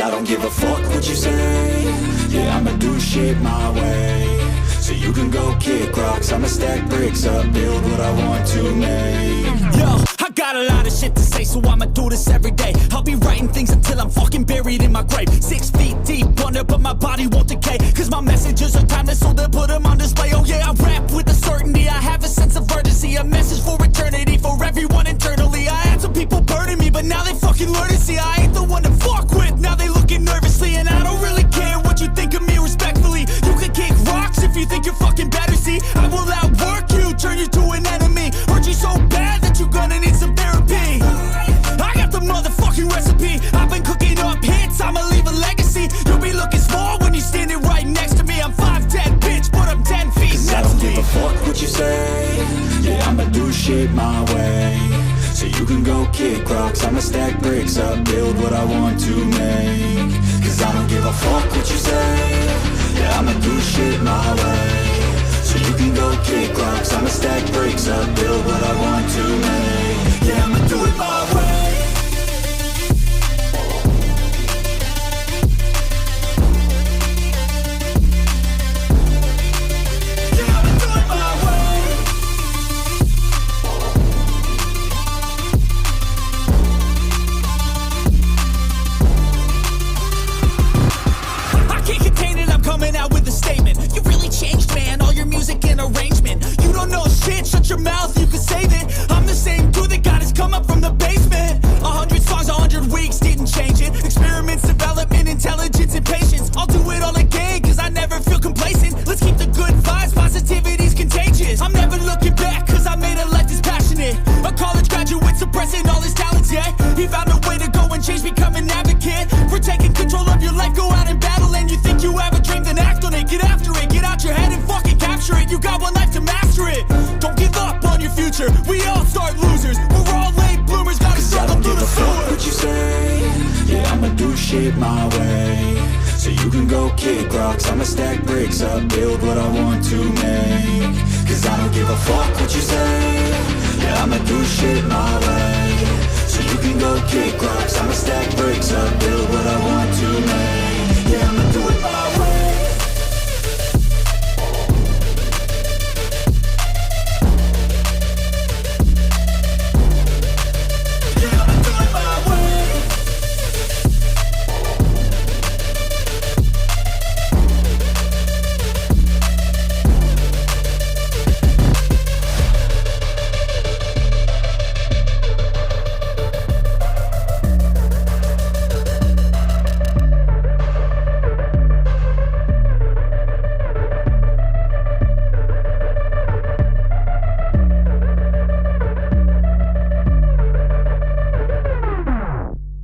I don't give a fuck what you say. Yeah, I'ma do shit my way. So you can go kick rocks, I'ma stack bricks up, build what I want to make. Yo, I got a lot of shit to say, so I'ma do this every day. I'll be writing things until I'm fucking buried in my grave. 6 feet deep under, but my body won't decay. Cause my messages are timeless, so they'll put them on display. Oh yeah, I rap with a certainty, I have a sense of urgency. A message for eternity, for everyone internally. I had some people burning me, but now they fucking learn to see I ain't the one to fuck with, now they looking nervously. And I don't really care what you think of me, respectfully. You can kick rocks if you think you're fucking better, see. I will outwork you, turn you to an enemy. Hurt you so bad that you're gonna need some therapy. I got the motherfucking recipe. I've been cooking up hits, I'ma leave a legacy. You'll be looking small when you're standing right next to me. I'm 5'10", bitch, but I'm 10 feet next to me. I don't give a fuck what you say. Yeah, I'ma do shit my way. So you can go kick rocks, I'ma stack bricks up, build what I want to make. Cause I don't give a fuck what you say. Yeah, I'ma do shit my way. So you can go kick rocks, I'ma stack bricks up, build what I want to make. Yeah, I'ma do it my way. Coming out with a statement. You really changed, man, all your music and arrangement. You don't know shit, shut your mouth, you can save it. I'm the same dude that got his come up from the basement. 100 songs, 100 weeks, didn't change it. Experiments, development, intelligence, and patience. I'll do it all again, cause I never feel complacent. Let's keep the good vibes, positivity's contagious. I'm never looking back, cause I made a life that's passionate. A college graduate suppressing all his talents, yeah. He found a way to go and change, become an advocate. For taking control of your life, go out and battle. And you think you have a dream, then act on it, get after it. Get out your head and fucking capture it. You got one life to master it. Don't give up on your future, we all start losers. We're all late bloomers, gotta struggle through the sewer. I don't give a fuck what you say. Yeah, I'ma do shit my way. So you can go kick rocks, I'ma stack bricks up, build what I want to make. Cause I don't give a fuck what you say. Yeah, I'ma do shit my way. So you can go kick rocks, I'ma stack bricks up, build what I want to make.